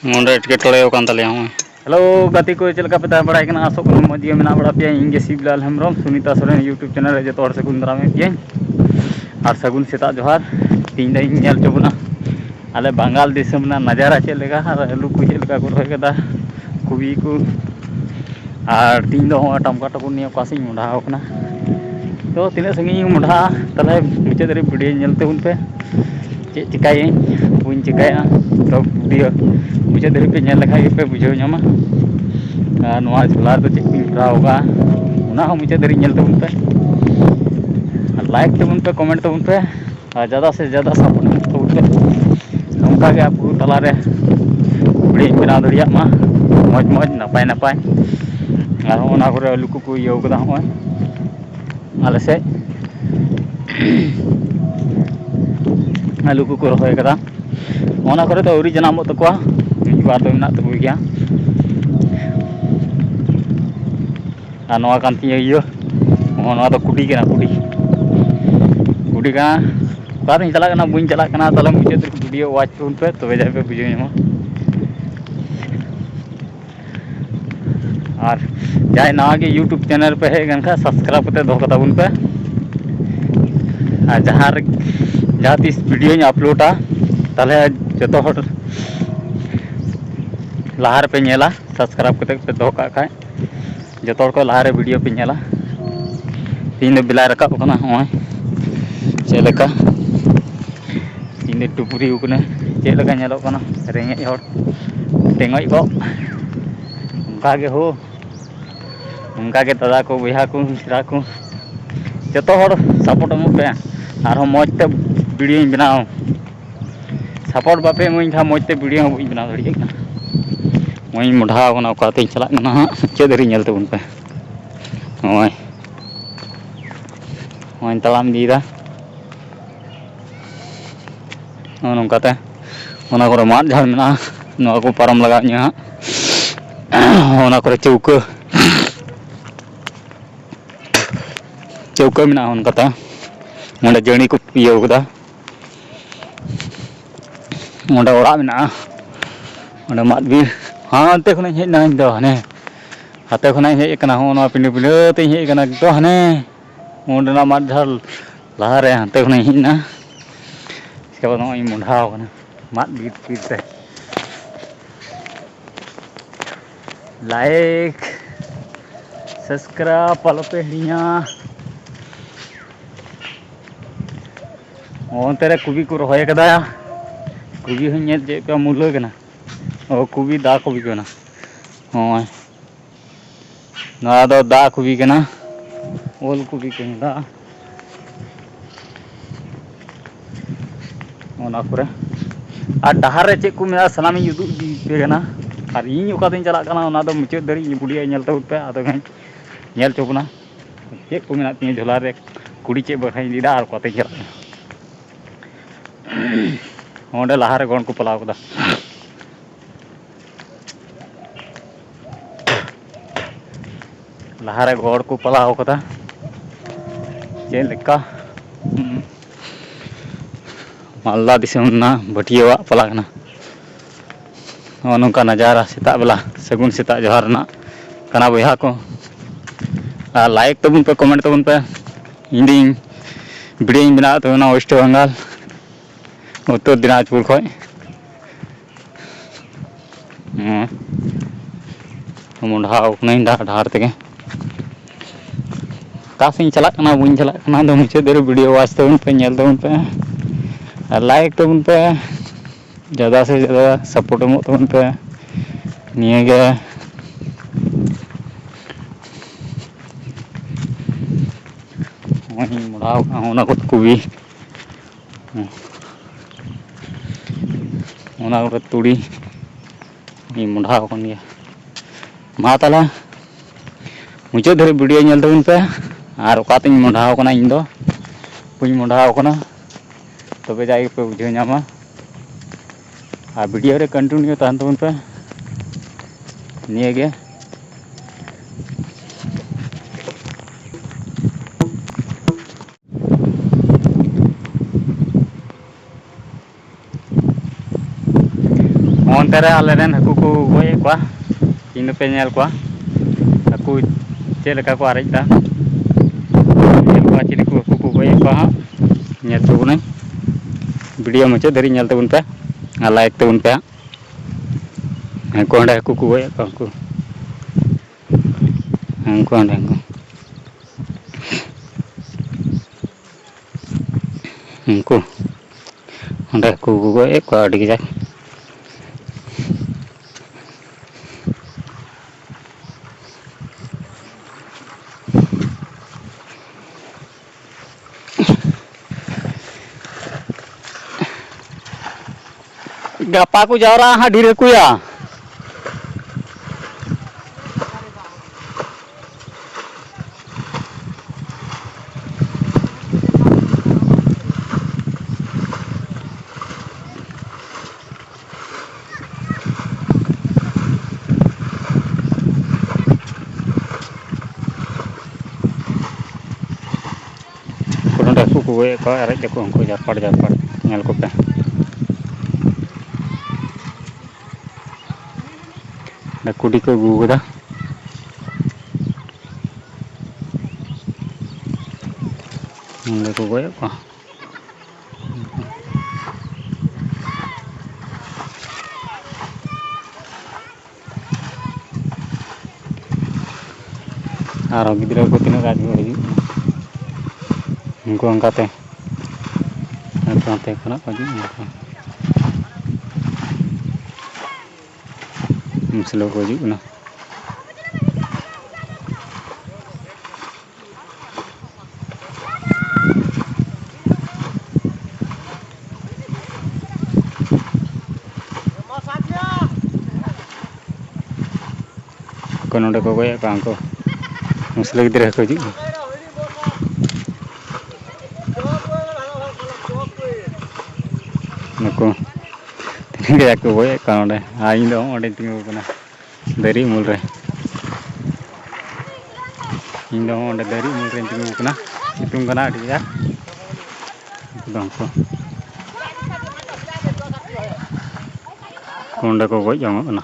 मुंडे एटकेटोड़े Okan तले हूँ। Hello गति को चलका पे तह बड़ा आसो को मज गे मेना बड़ा पे इंगे शिवलाल हेम्ब्रम सुनीता सोरेन यूट्यूब चैनल रे जो सगुन दारामे पे और सगुन सेता जोहार तीन दिन नेल चबना आले बंगाल दिसम ना नजारा चलेगा और आलू को चलका को रहे कदा कुबी को और तीन दो टमका टकुन नियो कासी मुंडा होकना तो तीन संगी मुंडा तले मुचे दरे वीडियो नेलते उन पे चे चिकाई बुन चिकाया तो वीडियो मुचे दरे पे नेल लखा पे बुझो ᱧᱟᱢᱟ और नवा झोला तो चेक होगा उना हम मुचे दरे नेल तबुन पे लाइक तबुन पे कमेंट तबुन पे और ज़्यादा से ज़्यादा सपोर्ट तबुन पे नौका के आपको तलारे वीडियो बना दड़िया मा मौज मौज नपाय नपाय और ओना करे आलू को इयो कदा होय आले से आलू को रहोय कदा ओना करे तो औरी जनामो तकवा बार तो मेना तबु गया और नवा कान तिया इयो ओना तो कुटी केना कुटी का बार चला कना बुन चला कना तले मुचे वीडियो वाच तुन पे तबे जाय पे बुझे ᱧᱟᱢᱟ और जाए नवा के यूट्यूब चैनल पे है गनखा सब्सक्राइब करते दो कता बुन पे और जहाँ तीस वीडियो अपलोडा तले जो हर लहार पे नेला सब्सक्राइब करते पे दो का खाय जो को लहारे वीडियो पे नेला तीन बिला रकाब कना होय चेलेका तीन टुपुरी उकने चेलेका नेलो कना रेंगे हर टेंगई को उनका के हो उनका के दादा को बहा को मिश्रा को जो सपोर्ट एम पे और मजते वीडियो बनाओ सपोर्ट बापे इमानी खा मजते वीडियो बी बना दाड़ा वही मुढ़ा चलना चेदरी नेल तबन पे वही तलाम इदीदा नौकाते माद झाड़ में को पारम लगा चौका चौका में उनकाते वो जणी को इया ओड़ा में माद भी हाँ अंते खुना हेजना हाने हाते खुना हेकना पिंड पिंडते हेकना तो हाने ओंडना माद झाड़ लहारे हाते खुना हेजना इसके बाद मुंडा माद बीत बीते लाइक सब्सक्राइब पालो पे हिड़िया ओंते कुबी को रहोय कदा कुबी हूँ चे पे मूल्य कना ओ कुबी दा कुबी कना होय ना दो दा कुबी कना ओल कुबी कना ओना करे और डहार रे चेक को मेरा सलामी उदू पे कना और इन ओकाते चला कना ओना दो मुचाद दरी बुढ़िया नेल तब पे आदो नेल चोबना चेक को मेना तिया झोला रे कुड़ी चे बखाई दीदा और कोते चला ओंडे लहारे गण को पलाव कदा लहारे गड़ को पलाव कदा चे लेका मालदा दिसम ना भटिया पलागना नौका नजारा सेता बेला सगुन सेता जोहार ना कना बया को लाइक तबुन पे कमेंट तबुन पे इंडी वीडियो बना तो वेस्ट बंगाल उत्तर दिनाजपुर खो मुंडा ढार तक कासी चलना बी चलना तो मुचाद वीडियो वाच तबन पे नेल तबन पे लाइक तबन पे ज़्यादा से ज़्यादा सपोर्ट एम तबन पे निये मुढ़ा को कुबी तुड़ी मुढ़ा मा ताला मुचाद धरे वीडियो नेल तबन पे और ओकाते मुढ़ा इन दो पुኝ मुढ़ा तबे जाए पे बुझे ᱧᱟᱢᱟ और वीडियो रे कंटिन्यू तहन तबन पे निये ᱚᱱᱛᱮ ᱨᱮ ᱟᱞᱮᱨᱮᱱ ᱦᱟᱹᱠᱩ ᱠᱚ ᱜᱚᱡ ᱮᱫ ᱠᱚᱣᱟ ᱤᱧ ᱫᱚᱯᱮ ᱧᱮᱞ ᱠᱚᱣᱟ ᱦᱟᱹᱠᱩ ᱪᱮᱫ ᱞᱮᱠᱟ ᱠᱚ ᱟᱨᱮᱡ ᱮᱫᱟ ᱧᱮᱞ ᱠᱚᱣᱟ ᱪᱤᱞᱤ ᱠᱚ ᱦᱟᱹᱠᱩ ᱠᱚ ᱜᱚᱡ ᱮᱫ ᱠᱚᱣᱟ ᱦᱟᱸᱜ ᱧᱮᱞ ᱦᱚᱪᱚ ᱵᱚᱱᱟᱹᱧ ᱵᱷᱤᱰᱤᱭᱳ ᱢᱩᱪᱟᱹᱫ ᱫᱷᱟᱹᱨᱤᱡ ᱧᱮᱞ ᱛᱟᱵᱚᱱ ᱯᱮ ᱟᱨ ᱞᱟᱭᱤᱠ ᱛᱟᱵᱚᱱ ᱯᱮ ᱦᱟᱸᱜ ᱚᱸᱰᱮ ᱦᱟᱹᱠᱩ ᱠᱚ ᱜᱚᱡ ᱮᱫ ᱠᱚᱣᱟ ᱩᱱᱠᱩ ᱚᱸᱰᱮ उनको अंडे को गो एक को अड़ी जाए गापा को जावरा हाँ ढेर कुया को गए को अरे देखो उनको जारपाड़ नेल को पे कुड़ी को गुगदा को गए को और गिद्रा को तीन गाज हजू उनको अंकाते खना हजू मुसलो को हजूना को नोडे को गए को मुसलो गिद्रा को हजू नुको तीन गाज को गए को इन तींगना दारी मूल रे इन दारी मूल रे तींगना सितुंग कना अड़ी जा को को गज जामना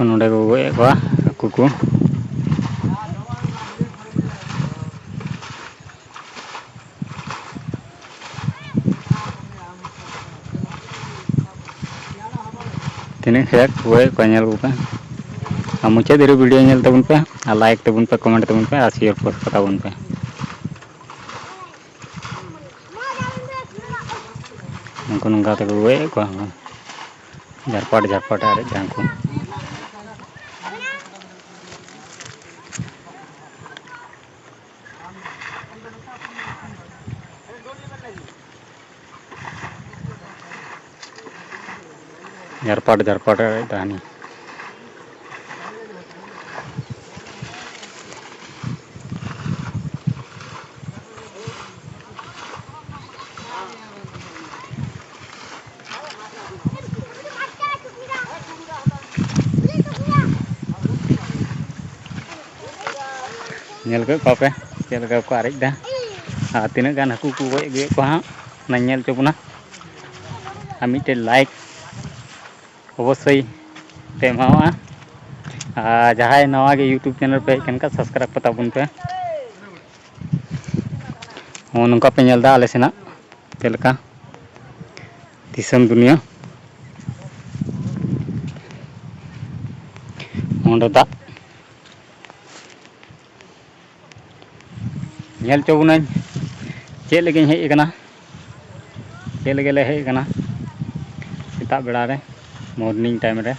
नोडे को गए को हाकू को तीन खेत गए को नेल को पे मुचाद वीडियो नेल तबन पे लाइक तबन पे कमेंट तबन पे शेयर पोस्ट तबन पे उनको नंगा तक गए को झारपाट अरे जहाँ को झारपाट अरे दानी नेल को पे चलका को अरेज दा तीन गान हाकू को गए गए को हाँ नेल चोबना मिट्टे लाइक अवश्य पे एमावा जहाँ नवा के यूट्यूब चैनल पे हजन सब्सक्राइब पताबन पे नौका पे नेलदा आले सेना चलका दिसम दुनिया ओंडे दा नेल चोबना चेक लगे हेकना चेक लगे हेकना सेता बेड़ा रे मॉर्निंग टाइम रे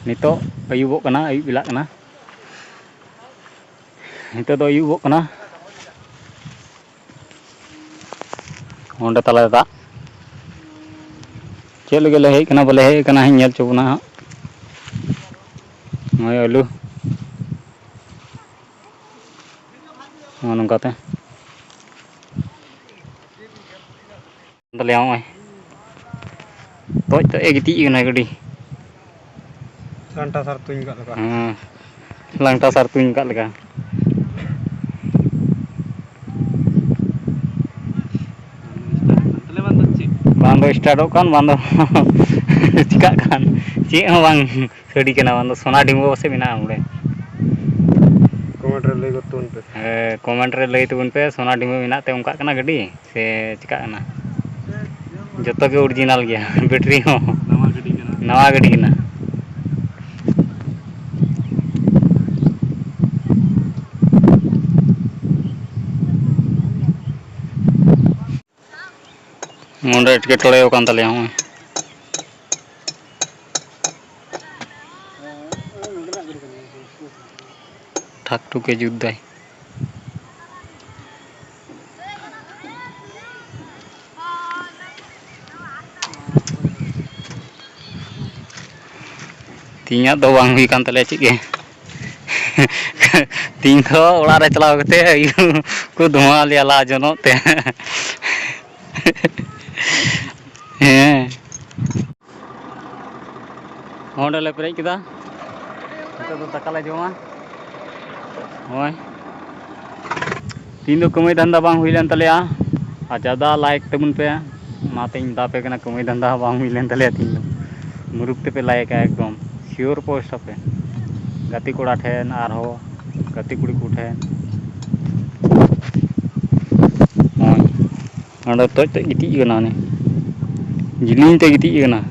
नितो अयुबो कना अयुब बेला कना नितो दो अयुबो कना ओंडे तला दा चेक लगे हेकना बोले हेकना नेल चोबना नय आलू नौकाते ले toj to e giti na gadi Santa sar tuing kat leka. langta sar tuing kat leka. Bando start kan bando cika kan cik hong bang sedi kena bando sona dimbo se bina ude Comment re lay gotun pe. comment re lay tubun pe sona dimbo bina te ongka kana gadi se cika kana joto ke original gya battery ho nawa gadi kena मुंडे के टोड़े Okan तले हूं ठाक टुके जुद्दाय तीन दो बांग हुई कान तले चिके तीन तो ओड़ा रे चलाव कते को धुआं लिया ला जनो ते होंडे ले पेरेज किदा नितो दो दाका ले जोमा होय तीन दो कमाई धंधा बांग हुई लेन तलेया आ ज्यादा लाइक तबुन पे माते इन दापे कना कमाई धंधा बांग हुई लेन तलेया तीन दो मुरुक ते पे लाइक एकदम श्योर पोस्ट पे गति कोड़ा ठेन आर हो गति कुड़ी को ठेन होय अंडा तो गिटी गना ने जिलिन ते गिटी गना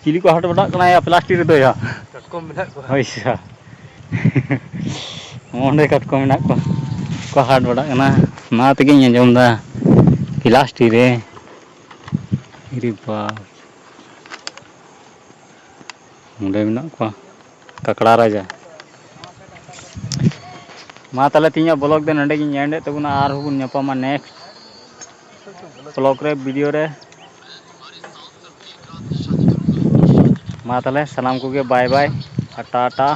चिली को हट बड़ा कना या प्लास्टिक रे या Katkom menak ko. होइसा ओंडे कटको मेना को हट बड़ा कना मा तगे अंजम दा प्लास्टिक रे इरी बा ओंडे मेना को ककड़ा राजा मा तले तीन ब्लॉग दे नंडे गिन एंडे तबुना आर हुन न्यापामा नेक्स्ट ब्लॉग रे वीडियो रे मा तले सलाम को बाय बाय टाटा।